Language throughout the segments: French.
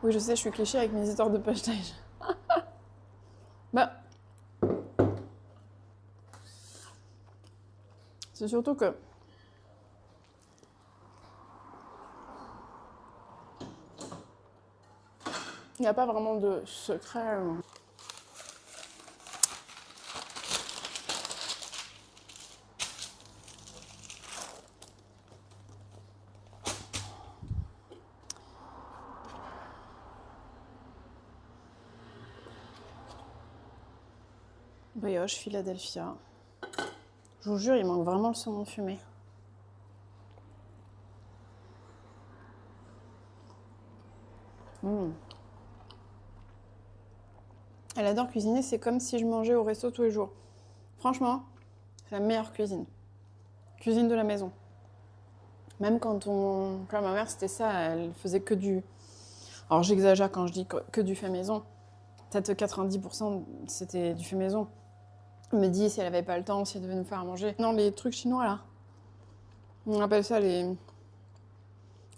Oui, je sais, je suis cliché avec mes histoires de page-tage. Bah, c'est surtout que il n'y a pas vraiment de secret. Brioche, Philadelphia. Je vous jure, il manque vraiment le saumon fumé. Elle adore cuisiner, c'est comme si je mangeais au resto tous les jours. Franchement, c'est la meilleure cuisine. Cuisine de la maison. Même quand ma mère, c'était ça, elle faisait que du... Alors j'exagère quand je dis que du fait maison. Peut-être 90% c'était du fait maison. Elle me dit si elle avait pas le temps, si elle devait nous faire à manger. Non, les trucs chinois là. On appelle ça les...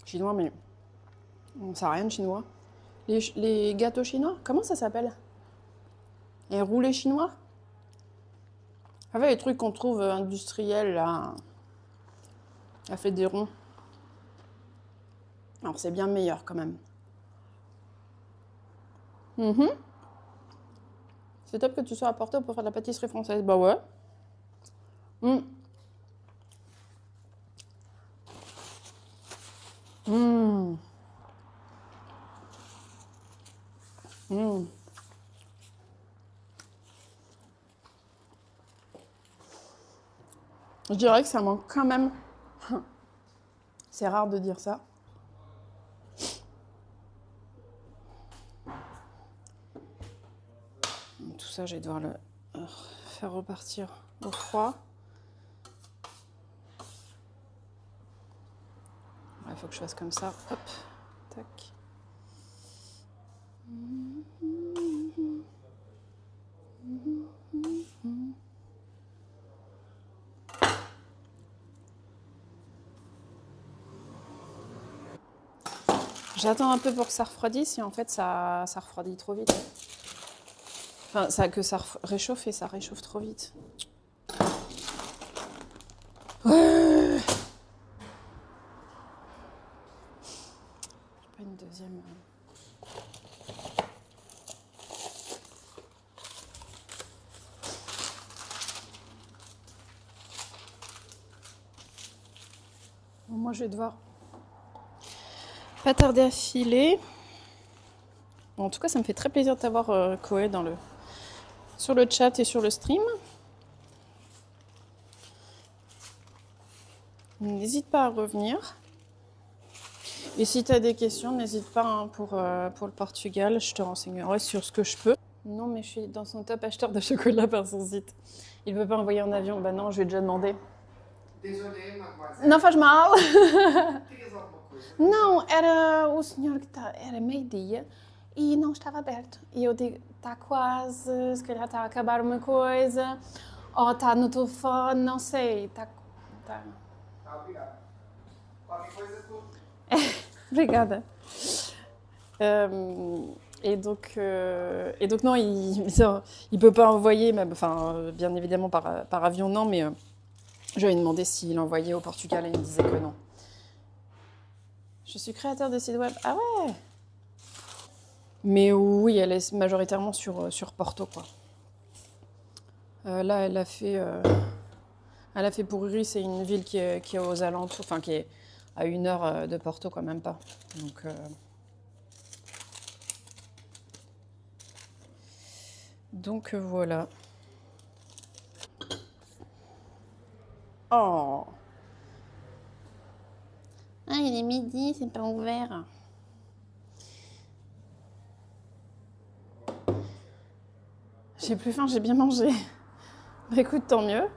Chinois, mais... On sait rien de chinois. Les gâteaux chinois, comment ça s'appelle? Les roulés chinois? En fait, les trucs qu'on trouve industriels là... Elle fait des ronds. Alors c'est bien meilleur quand même. C'est top que tu sois à Porto pour faire de la pâtisserie française. Bah ouais. Mm. Mm. Mm. Je dirais que ça manque quand même. C'est rare de dire ça. Tout ça, je vais devoir le faire repartir au froid. Il faut que je fasse comme ça. Hop, tac. J'attends un peu pour que ça refroidisse et en fait ça refroidit trop vite. Enfin, que ça réchauffe et ça réchauffe trop vite. Ouais. J'ai pas une deuxième. Bon, moi je vais devoir pas tarder à filer. Bon, en tout cas, ça me fait très plaisir de t'avoir Koé sur le chat et sur le stream. N'hésite pas à revenir. Et si tu as des questions, n'hésite pas hein, pour le Portugal. Je te renseignerai sur ce que je peux. Non, mais je suis dans son top acheteur de chocolat par son site. Il ne veut pas envoyer en avion. Bah non, je lui ai déjà demandé. Désolée, mademoiselle. Não faz mal. Querias alguma coisa? Não, era o senhor que era meio-dia e não estava aberto. E eu digo, está quase, se calhar está a acabar uma coisa, ou está no telefone, não sei. Tá. Tá, obrigado. Qualquer coisa tu... Obrigada. Et donc non, il peut pas envoyer, même, enfin, bien évidemment par avion, non, mais je lui ai demandé s'il envoyait au Portugal et il me disait que non. Je suis créateur de site web. Ah ouais. Mais oui, elle est majoritairement sur Porto, quoi. Là, elle a fait pour Uri, c'est une ville qui est aux alentours, enfin qui est à 1 heure de Porto, quoi, même pas. Donc voilà. Oh. Ah, il est midi, c'est pas ouvert. J'ai plus faim, j'ai bien mangé. Bah écoute, tant mieux.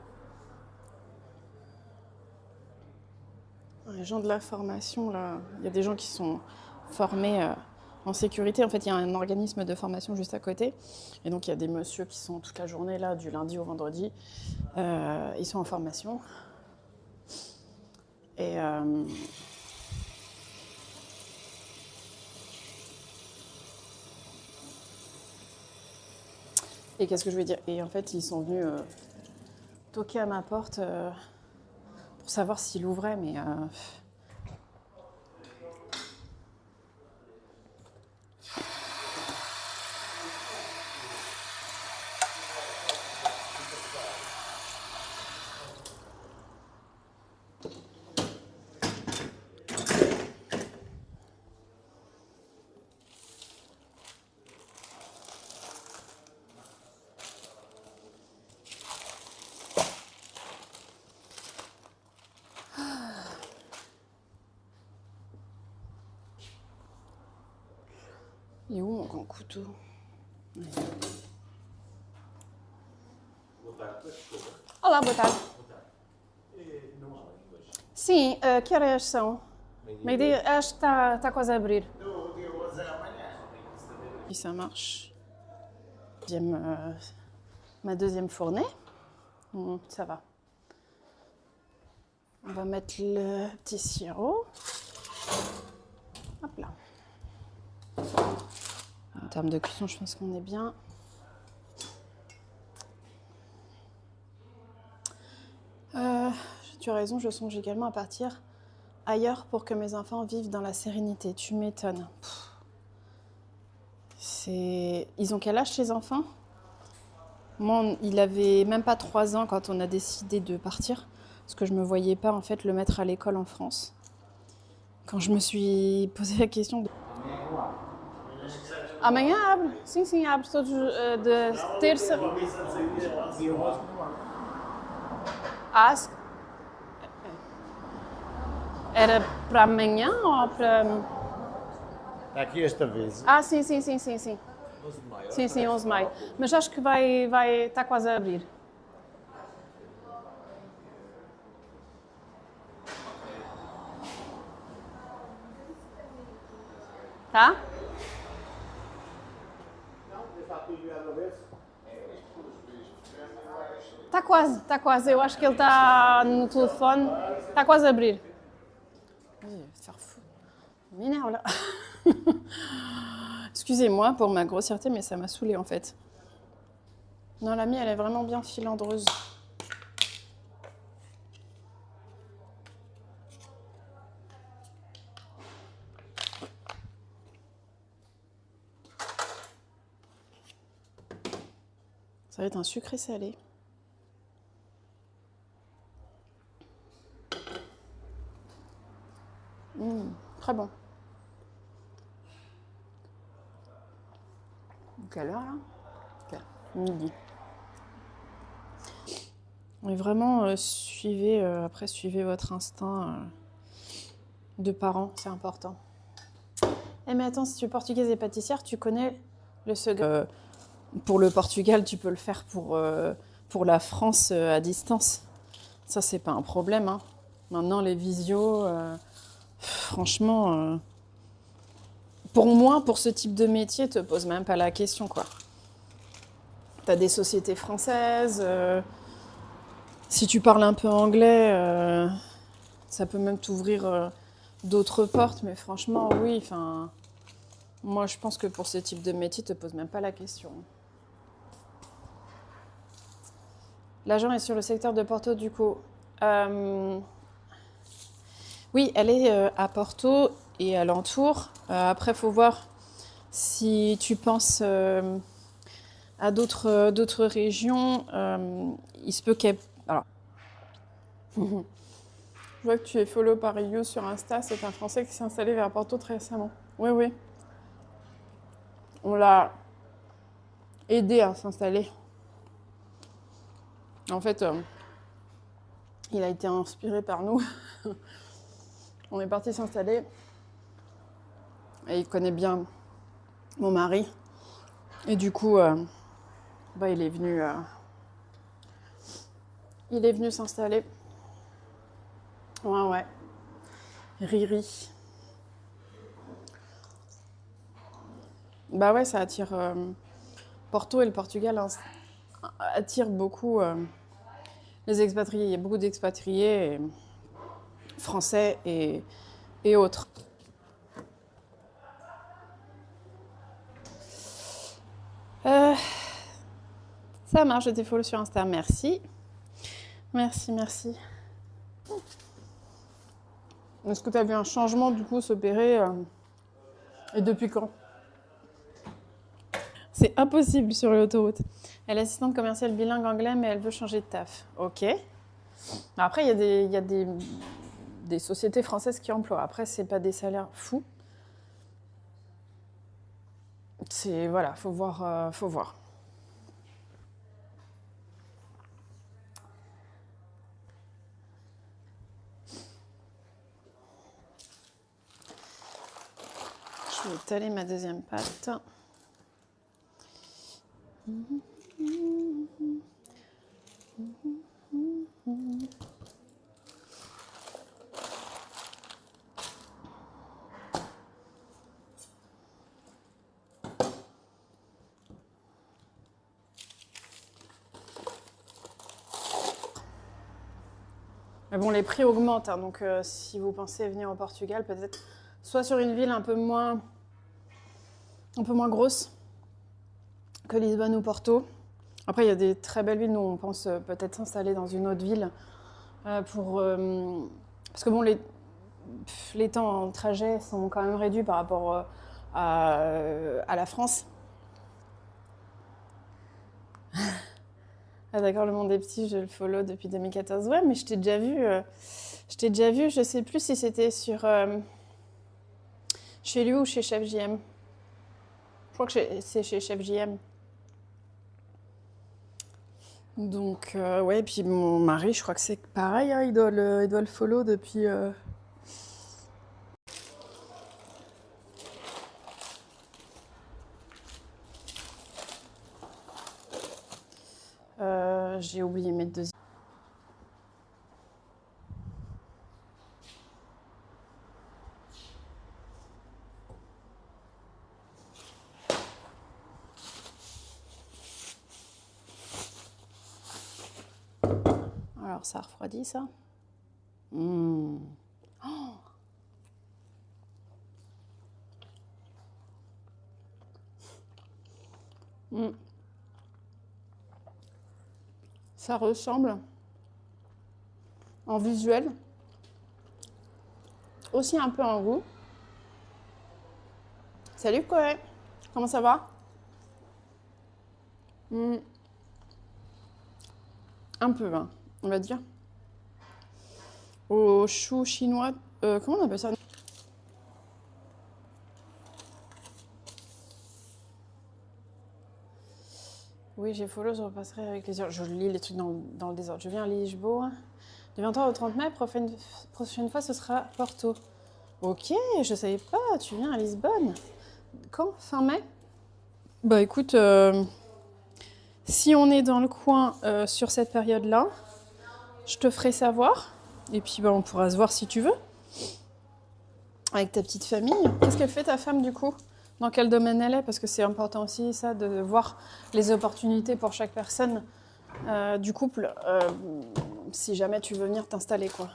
Les gens de la formation, là, il y a des gens qui sont formés en sécurité. En fait, il y a un organisme de formation juste à côté. Et donc, il y a des messieurs qui sont toute la journée là, du lundi au vendredi. Ils sont en formation. Et Et qu'est-ce que je vais dire? Et en fait, ils sont venus toquer à ma porte pour savoir s'il ouvrait, mais... Il est où mon grand couteau? Olá, boa tarde. Sim, que horas são? Meio-dia. Acho que está quase a abrir. Et ça marche. Ma deuxième fournée. Ça va. On va mettre le petit sirop. Hop là. En termes de cuisson, je pense qu'on est bien. Tu as raison, je songe également à partir ailleurs pour que mes enfants vivent dans la sérénité. Tu m'étonnes. Ils ont quel âge, ces enfants? Moi, il avait même pas 3 ans quand on a décidé de partir, parce que je me voyais pas en fait le mettre à l'école en France. Quand je me suis posé la question de... Amanhã abre? Sim, sim, abre todos de terça. Ask. Era para amanhã ou para... Está aqui esta vez. Ah, sim, sim, sim, sim, sim. 11 de maio. Sim, sim, 11 de maio. Mas acho que está quase a abrir. Tá? Está quase. Eu acho que ele está no telefone. Está quase a abrir. Faire fou. M'énerve là. Excusez-moi pour ma grossièreté, mais ça m'a saoulée en fait. Non, la mie, elle est vraiment bien filandreuse. Ça va être un sucré salé. Très bon. Quelle heure là? Midi. Et vraiment, suivez votre instinct de parents, c'est important. Eh mais attends, si tu es portugaise et pâtissière, tu connais le secret. Pour le Portugal, tu peux le faire pour la France à distance. Ça, c'est pas un problème. Hein. Maintenant, les visios, franchement, pour moi, pour ce type de métier, te pose même pas la question, quoi. T'as des sociétés françaises. Si tu parles un peu anglais, ça peut même t'ouvrir d'autres portes. Mais franchement, oui. Enfin, moi, je pense que pour ce type de métier, te pose même pas la question. L'agent est sur le secteur de Porto, du coup. Oui, elle est à Porto et alentour. Après, il faut voir si tu penses à d'autres régions. Il se peut qu'elle... Alors, je vois que tu es follow par You sur Insta. C'est un Français qui s'est installé vers Porto très récemment. Oui, oui. On l'a aidé à s'installer. En fait, il a été inspiré par nous. On est parti s'installer. Et il connaît bien mon mari. Et du coup, il est venu s'installer. Ouais. Riri. Bah ouais, ça attire... Porto et le Portugal attirent beaucoup les expatriés. Il y a beaucoup d'expatriés français et autres. Ça marche, je t'ai follow sur Insta. Merci. Merci, merci. Est-ce que tu as vu un changement du coup s'opérer et depuis quand? C'est impossible sur l'autoroute. Elle est assistante commerciale bilingue anglais, mais elle veut changer de taf. Ok. Après, il y a des sociétés françaises qui emploient. Après, c'est pas des salaires fous. C'est voilà, faut voir, faut voir. Je vais étaler ma deuxième pâte. Mais bon, les prix augmentent, hein, donc si vous pensez venir au Portugal, peut-être soit sur une ville un peu moins grosse que Lisbonne ou Porto. Après, il y a des très belles villes. Nous, on pense peut-être s'installer dans une autre ville parce que bon, les temps en trajet sont quand même réduits par rapport à la France. Ah d'accord, le monde est petit, je le follow depuis 2014. Ouais, mais je t'ai déjà vu. Je sais plus si c'était chez lui ou chez Chef JM. Je crois que c'est chez Chef JM. Donc, ouais, et puis mon mari, je crois que c'est pareil, hein, il doit le follow depuis... j'ai oublié mes deux... Alors, ça refroidit, ça. Mmh. Oh. Mmh. Ça ressemble en visuel, aussi un peu en goût. Salut Chloé, comment ça va? Mmh. Un peu, hein, on va dire. Au chou chinois, comment on appelle ça? Oui, j'ai follow, je repasserai avec les heures. Je lis les trucs dans le désordre. Je viens à Lisboa. Du 23 au 30 mai, prochaine fois, ce sera Porto. Ok, je savais pas, tu viens à Lisbonne. Quand? Fin mai? Bah écoute, si on est dans le coin sur cette période-là, je te ferai savoir. Et puis bah, on pourra se voir si tu veux. Avec ta petite famille. Qu'est-ce qu'elle fait ta femme du coup? Dans quel domaine elle est? Parce que c'est important aussi ça de voir les opportunités pour chaque personne du couple. Si jamais tu veux venir t'installer quoi.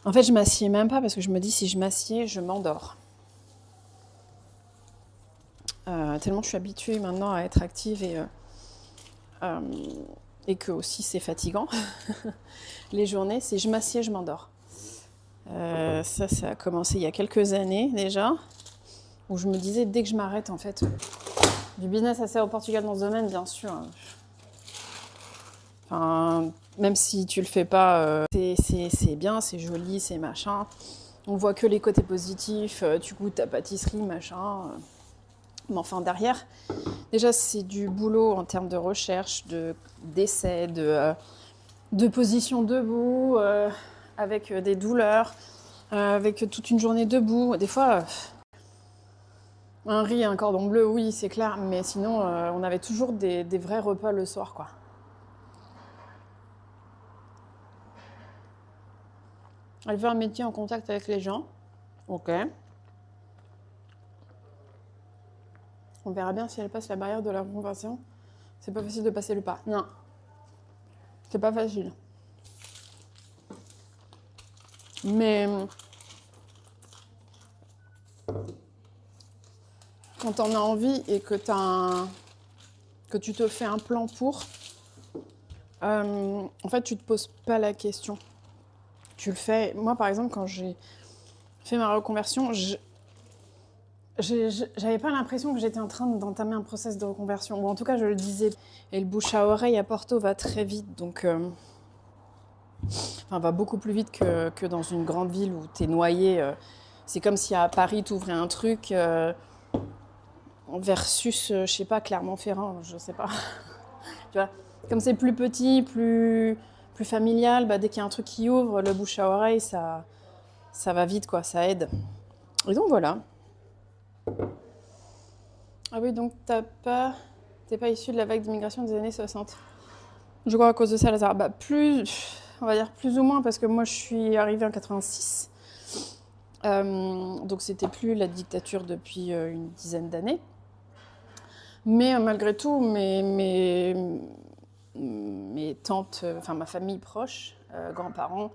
En fait, je m'assieds même pas parce que je me dis si je m'assieds, je m'endors. Tellement je suis habituée maintenant à être active et que aussi c'est fatigant. Les journées, c'est je m'assieds, je m'endors. Ça a commencé il y a quelques années déjà, où je me disais dès que je m'arrête en fait, du business assez au Portugal dans ce domaine, bien sûr. Enfin, même si tu le fais pas, c'est bien, c'est joli, c'est machin. On voit que les côtés positifs, tu goûtes ta pâtisserie, machin. Mais enfin, derrière, déjà, c'est du boulot en termes de recherche, d'essai, de position debout, avec des douleurs, avec toute une journée debout. Des fois, un riz et un cordon bleu, oui, c'est clair. Mais sinon, on avait toujours des vrais repas le soir, quoi. Elle veut un métier en contact avec les gens. Ok. On verra bien si elle passe la barrière de la conversation. C'est pas facile de passer le pas. Non. C'est pas facile. Mais quand t'en as envie et que que tu te fais un plan pour, en fait, tu te poses pas la question. Tu le fais. Moi, par exemple, quand j'ai fait ma reconversion, j'avais pas l'impression que j'étais en train d'entamer un process de reconversion. Ou en tout cas, je le disais. Et le bouche à oreille à Porto va très vite. Donc, va beaucoup plus vite que dans une grande ville où t'es noyé. C'est comme si à Paris, t'ouvrais un truc versus, je sais pas, Clermont-Ferrand, je sais pas. Tu vois, comme c'est plus petit, plus familial, dès qu'il y a un truc qui ouvre, le bouche à oreille, ça va vite, quoi, ça aide. Et donc voilà. Ah oui, donc t'es pas issu de la vague d'immigration des années 60. Je crois à cause de ça, Lazare. On va dire plus ou moins, parce que moi je suis arrivée en 86. Donc c'était plus la dictature depuis une dizaine d'années. Mais malgré tout, mes tantes, ma famille proche, grands-parents,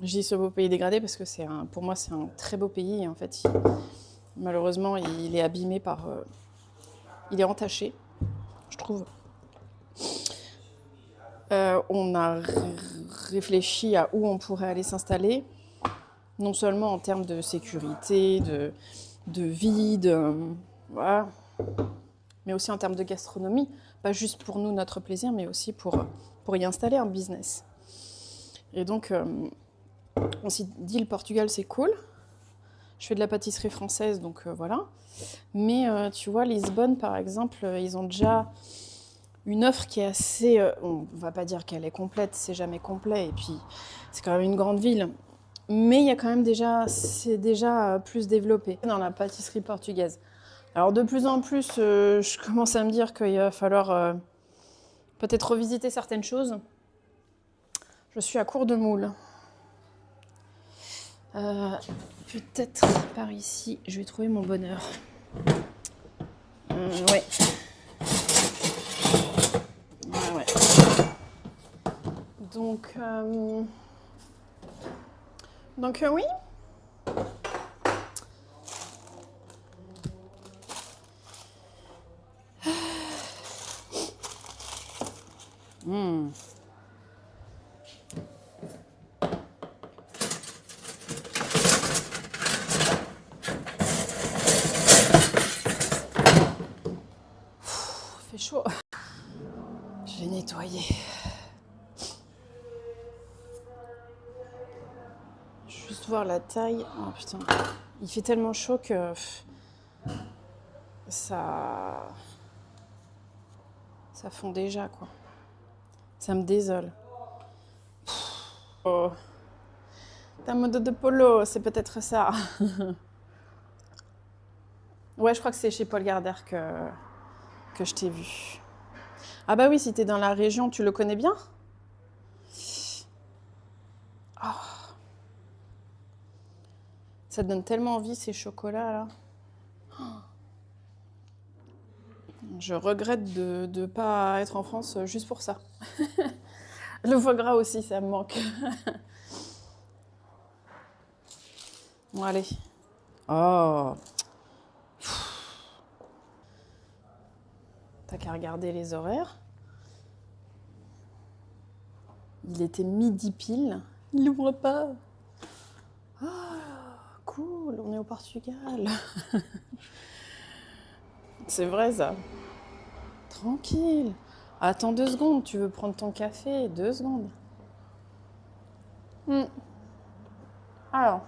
je dis ce beau pays dégradé parce que pour moi c'est un très beau pays. Et en fait, malheureusement, il est abîmé il est entaché, je trouve. On a réfléchi à où on pourrait aller s'installer, non seulement en termes de sécurité, de vie, voilà, mais aussi en termes de gastronomie, pas juste pour nous, notre plaisir, mais aussi pour y installer un business. Et donc, on s'est dit, le Portugal, c'est cool. Je fais de la pâtisserie française, donc voilà. Mais tu vois, Lisbonne, par exemple, ils ont déjà une offre qui est assez... on ne va pas dire qu'elle est complète, c'est jamais complet, et puis c'est quand même une grande ville. Mais il y a quand même c'est déjà plus développé dans la pâtisserie portugaise. Alors de plus en plus, je commence à me dire qu'il va falloir peut-être revisiter certaines choses. Je suis à court de moules. Peut-être par ici, je vais trouver mon bonheur. Ouais. Ouais. Donc oui. Fait chaud. Je vais nettoyer. Juste voir la taille. Oh putain. Il fait tellement chaud que ça fond déjà, quoi. Ça me désole. Oh. T'as un mode de polo, c'est peut-être ça. Ouais, je crois que c'est chez Paul Gardère que je t'ai vu. Ah bah oui, si t'es dans la région, tu le connais bien ? Oh. Ça te donne tellement envie, ces chocolats, là. Je regrette de ne pas être en France juste pour ça. Le foie gras aussi, ça me manque. Bon, allez. Oh. T'as qu'à regarder les horaires. Il était midi pile. Il n'ouvre pas. Ah, cool, on est au Portugal. C'est vrai, ça. Tranquille. Attends 2 secondes, tu veux prendre ton café ? 2 secondes. Alors.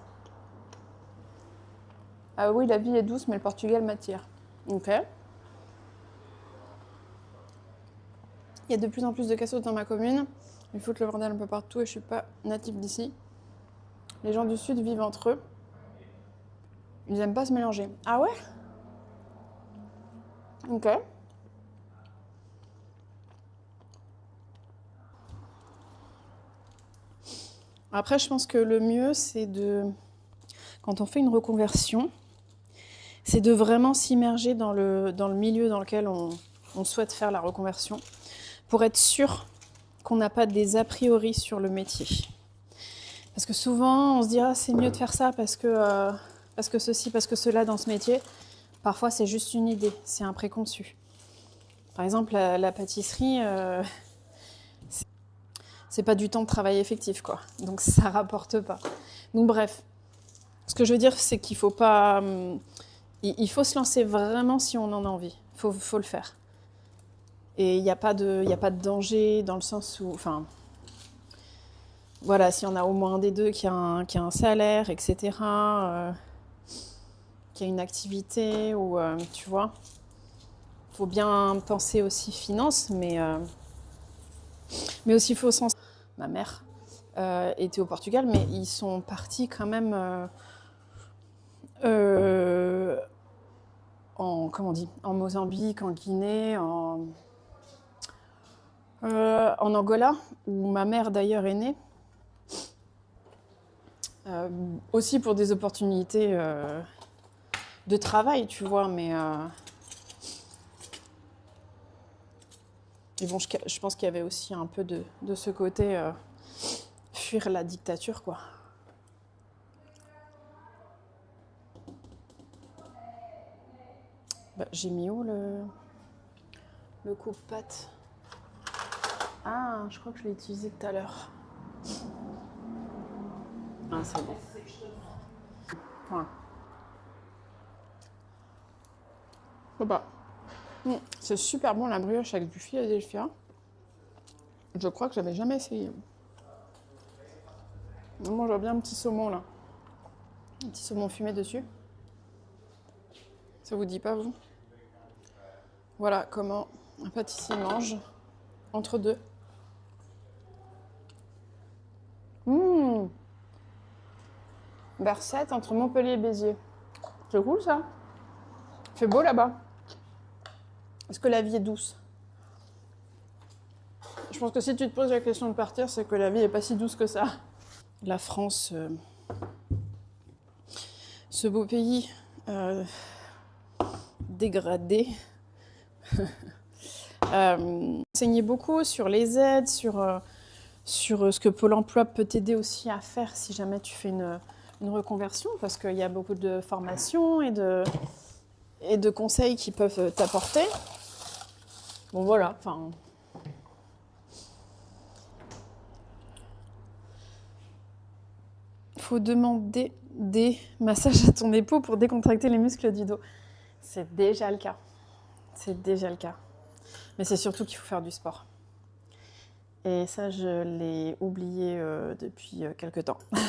Ah oui, la vie est douce, mais le Portugal m'attire. Ok. Il y a de plus en plus de cassos dans ma commune. Ils foutent le bordel un peu partout et je suis pas native d'ici. Les gens du sud vivent entre eux. Ils n'aiment pas se mélanger. Ah ouais ? Ok. Après, je pense que le mieux, c'est quand on fait une reconversion, c'est de vraiment s'immerger dans le milieu dans lequel on souhaite faire la reconversion pour être sûr qu'on n'a pas des a priori sur le métier. Parce que souvent, on se dit « Ah, c'est mieux de faire ça parce que ceci, parce que cela dans ce métier ». Parfois, c'est juste une idée, c'est un préconçu. Par exemple, la pâtisserie, c'est pas du temps de travail effectif, quoi. Donc, ça rapporte pas. Donc, bref. Ce que je veux dire, c'est qu'il faut pas... il faut se lancer vraiment si on en a envie. Faut le faire. Et il n'y a pas de danger dans le sens où... Enfin, voilà, si on a au moins un des deux qui a un salaire, etc., qui a une activité, ou tu vois, faut bien penser aussi finances, mais aussi il faut sens. Ma mère était au Portugal, mais ils sont partis quand même comment on dit, en Mozambique, en Guinée, en Angola, où ma mère d'ailleurs est née. Aussi pour des opportunités de travail, tu vois, mais bon, je pense qu'il y avait aussi un peu de ce côté fuir la dictature, quoi. Bah, j'ai mis où le coupe-pâte? Ah, je crois que je l'ai utilisé tout à l'heure. Ah, c'est bon. Voilà. Bah, c'est super bon la brioche avec du Philadelphia. Je crois que j'avais jamais essayé. Moi, je vois bien un petit saumon là. Un petit saumon fumé dessus. Ça vous dit pas, vous? Voilà comment un pâtissier mange entre deux. Bercette entre Montpellier et Béziers. C'est cool ça. Il fait beau là-bas. Est-ce que la vie est douce? Je pense que si tu te poses la question de partir, c'est que la vie est pas si douce que ça. La France, ce beau pays dégradé, enseignait beaucoup sur les aides, sur ce que Pôle emploi peut t'aider aussi à faire si jamais tu fais une reconversion, parce qu'il y a beaucoup de formations et de conseils qui peuvent t'apporter. Bon voilà, enfin... Faut demander des massages à ton épaule pour décontracter les muscles du dos. C'est déjà le cas. C'est déjà le cas. Mais c'est surtout qu'il faut faire du sport. Et ça, je l'ai oublié depuis quelques temps. Il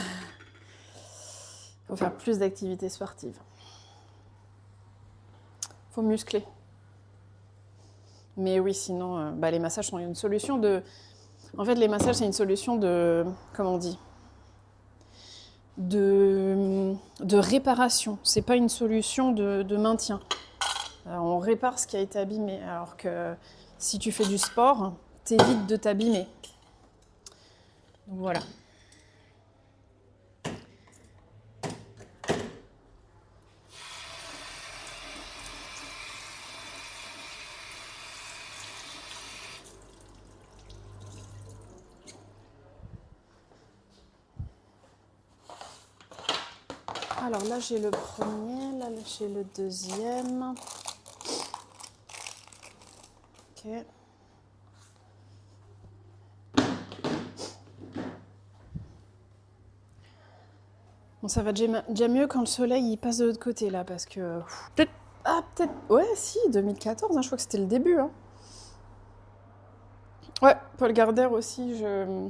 faut faire plus d'activités sportives. Il faut muscler. Mais oui, sinon, les massages sont une solution de... En fait, les massages, c'est une solution de... Comment on dit ? De réparation. C'est pas une solution de maintien. On répare ce qui a été abîmé. Alors que si tu fais du sport, t'évites de t'abîmer. Donc voilà. Alors là, j'ai le premier, là, j'ai le deuxième. Ok. Bon, ça va déjà mieux quand le soleil il passe de l'autre côté, là, parce que... Peut-être... Ah, peut-être... Ouais, si, 2014, hein, je crois que c'était le début. Hein. Ouais, Paul Gardère aussi, je...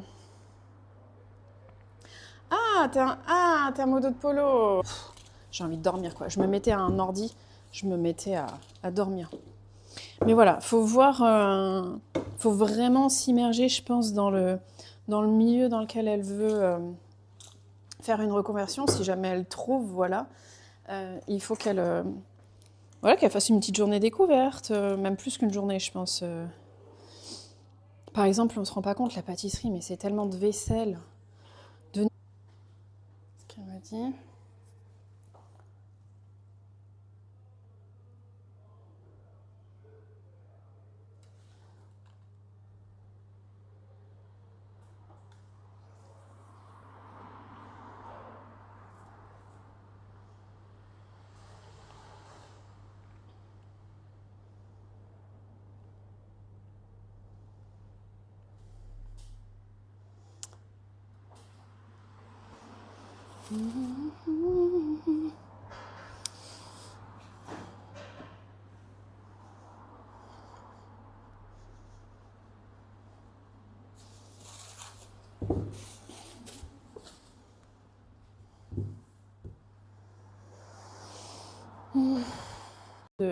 Ah, t'es un modo de polo. J'ai envie de dormir, quoi. Je me mettais à un ordi, je me mettais à dormir. Mais voilà, faut voir... faut vraiment s'immerger, je pense, dans le milieu dans lequel elle veut faire une reconversion, si jamais elle trouve, voilà. Il faut qu'elle fasse une petite journée découverte, même plus qu'une journée, je pense. Par exemple, on se rend pas compte, la pâtisserie, mais c'est tellement de vaisselle. Ce qu'elle me dit.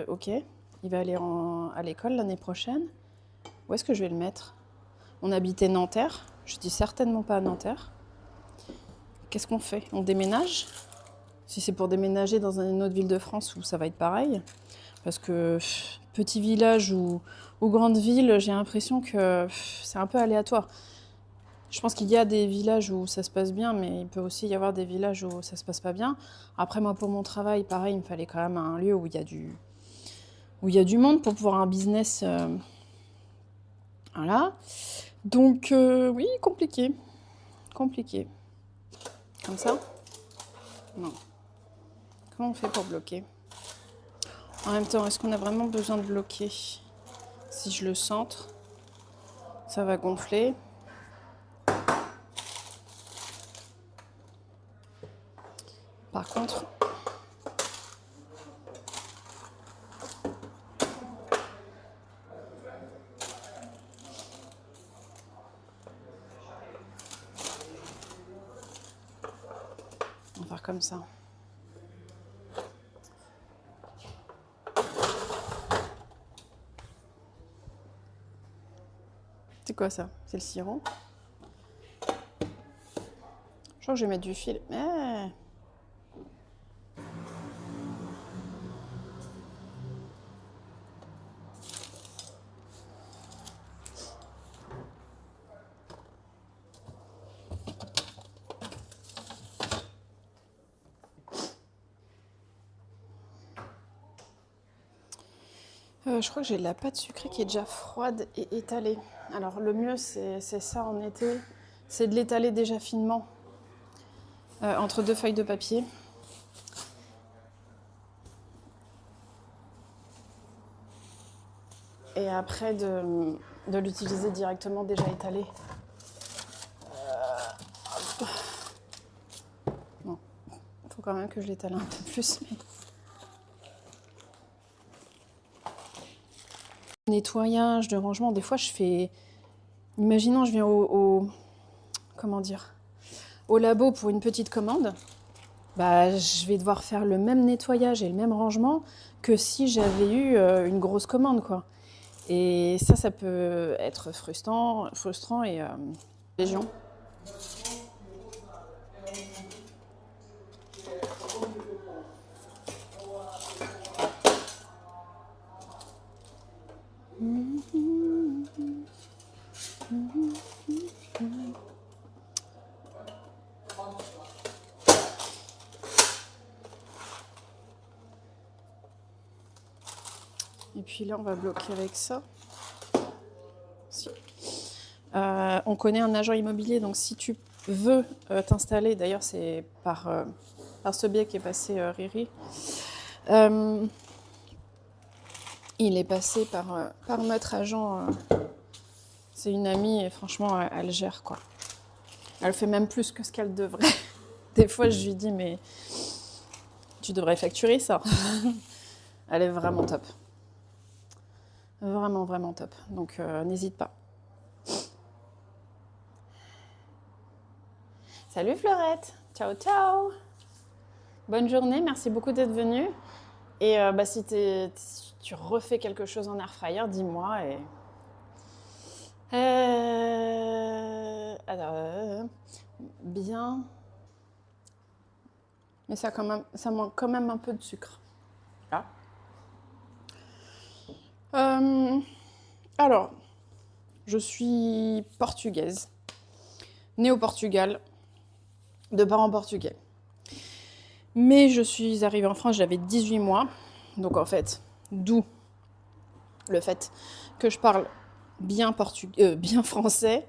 Ok, il va aller à l'école l'année prochaine. Où est-ce que je vais le mettre? On habitait Nanterre. Je dis certainement pas à Nanterre. Qu'est-ce qu'on fait? On déménage? Si c'est pour déménager dans une autre ville de France où ça va être pareil. Parce que petit village ou grande ville, j'ai l'impression que c'est un peu aléatoire. Je pense qu'il y a des villages où ça se passe bien, mais il peut aussi y avoir des villages où ça se passe pas bien. Après, moi, pour mon travail, pareil, il me fallait quand même un lieu où il y a du monde pour pouvoir un business. Voilà. Donc, oui, compliqué. Compliqué. Comme ça? Non. Comment on fait pour bloquer? En même temps, est-ce qu'on a vraiment besoin de bloquer? Si je le centre, ça va gonfler. Par contre, on va faire comme ça. C'est quoi ça? C'est le sirop. Je crois que je vais mettre du fil. Je crois que j'ai de la pâte sucrée qui est déjà froide et étalée. Alors le mieux c'est ça en été, c'est de l'étaler déjà finement entre deux feuilles de papier. Et après de l'utiliser directement déjà étalé. Bon, il faut quand même que je l'étale un peu plus. Mais... Nettoyage, de rangement, des fois je fais... Imaginons je viens comment dire, au labo pour une petite commande, bah, je vais devoir faire le même nettoyage et le même rangement que si j'avais eu une grosse commande, quoi. Et ça peut être frustrant et légion. Et puis là, on va bloquer avec ça. On connaît un agent immobilier, donc si tu veux t'installer, d'ailleurs c'est par ce biais qu'est passé Riri, il est passé par notre agent, c'est une amie et franchement elle gère quoi. Elle fait même plus que ce qu'elle devrait. Des fois je lui dis mais tu devrais facturer ça. Elle est vraiment top. Vraiment, vraiment top. Donc n'hésite pas. Salut Fleurette. Ciao, ciao. Bonne journée, merci beaucoup d'être venue. Et si tu refais quelque chose en air fryer, dis-moi. Bien. Mais ça manque quand même un peu de sucre. Ah. Alors, je suis portugaise, née au Portugal, de parents portugais. Mais je suis arrivée en France, j'avais 18 mois. Donc en fait, d'où le fait que je parle bien français.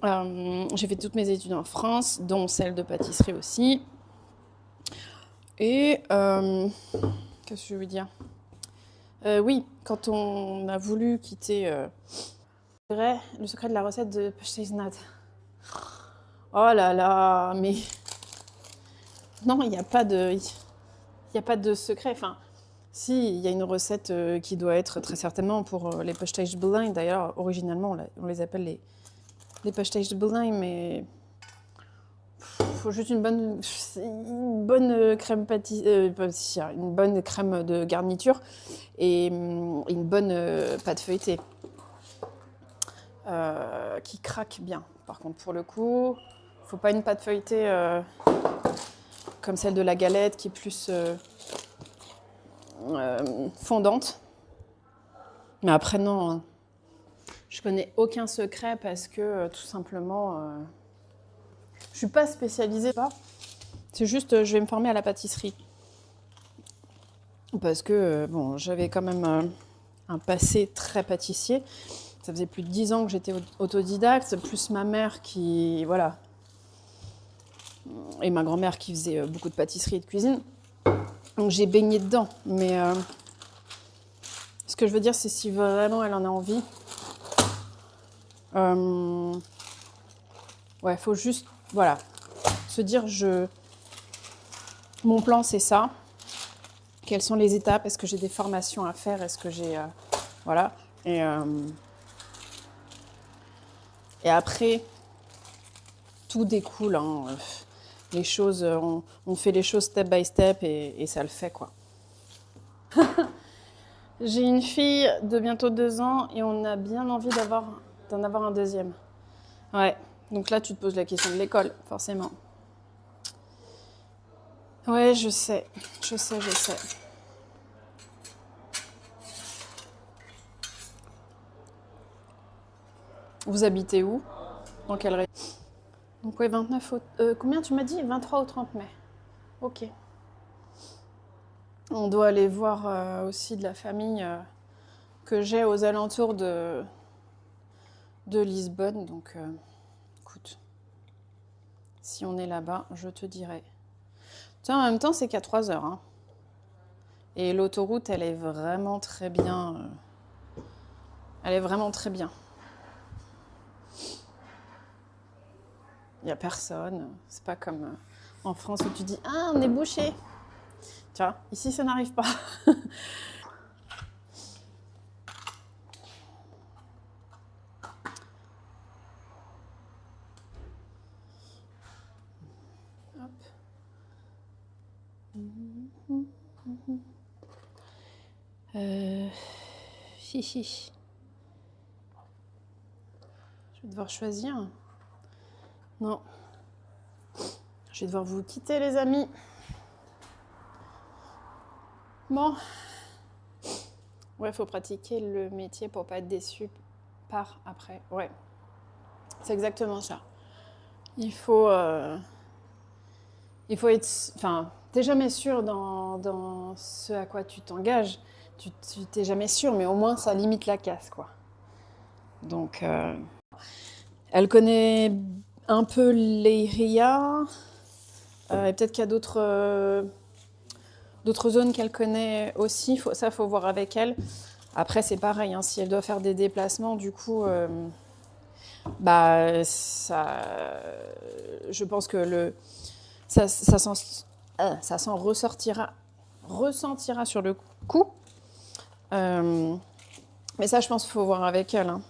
J'ai fait toutes mes études en France, dont celle de pâtisserie aussi. Et qu'est-ce que je veux dire? Oui, quand on a voulu quitter le secret de la recette de Pasteiznat. Oh là là, mais Non, il n'y a pas de... Il n'y a pas de secret. Enfin, si, il y a une recette qui doit être très certainement pour les pochtage boulin. D'ailleurs, originalement, on les appelle les pochtage boulin, mais il faut juste une bonne crème pâtissière, une bonne crème de garniture et une bonne pâte feuilletée qui craque bien. Par contre, pour le coup, il ne faut pas une pâte feuilletée comme celle de la galette qui est plus fondante. Mais après, non, je connais aucun secret parce que tout simplement, je suis pas spécialisée. C'est juste, je vais me former à la pâtisserie. Parce que, bon, j'avais quand même un passé très pâtissier. Ça faisait plus de 10 ans que j'étais autodidacte, plus ma mère qui, voilà, et ma grand-mère qui faisait beaucoup de pâtisserie et de cuisine. Donc j'ai baigné dedans. Mais ce que je veux dire, c'est si vraiment elle en a envie, ouais, faut juste, voilà, se dire, mon plan c'est ça. Quelles sont les étapes? Est-ce que j'ai des formations à faire? Est-ce que j'ai, voilà. Et après, tout découle. Hein. Les choses, on fait les choses step by step et ça le fait, quoi. J'ai une fille de bientôt 2 ans et on a bien envie d'en avoir un deuxième. Ouais, donc là, tu te poses la question de l'école, forcément. Ouais, je sais. Vous habitez où? Dans quelle région? Donc ouais, 29 combien tu m'as dit? 23 au 30 mai. Ok. On doit aller voir aussi de la famille que j'ai aux alentours de Lisbonne. Donc écoute, si on est là-bas, je te dirai. Tiens, en même temps, c'est qu'à 3 heures. Hein. Et l'autoroute, elle est vraiment très bien. Elle est vraiment très bien. Il n'y a personne. C'est pas comme en France où tu dis « Ah, on est bouché !» Tu vois, ici, ça n'arrive pas. Hop. Chichi. Je vais devoir choisir. Non. Je vais devoir vous quitter, les amis. Bon. Ouais, faut pratiquer le métier pour pas être déçu par après. Ouais. C'est exactement ça. Il faut être... Enfin, t'es jamais sûr dans ce à quoi tu t'engages. Tu t'es jamais sûr, mais au moins, ça limite la casse, quoi. Donc, elle connaît un peu Leiria. Et peut-être qu'il y a d'autres zones qu'elle connaît aussi. Faut voir avec elle. Après, c'est pareil. Hein, si elle doit faire des déplacements, du coup... bah, je pense que ça s'en ressentira sur le coup. Mais ça, je pense qu'il faut voir avec elle. Hein.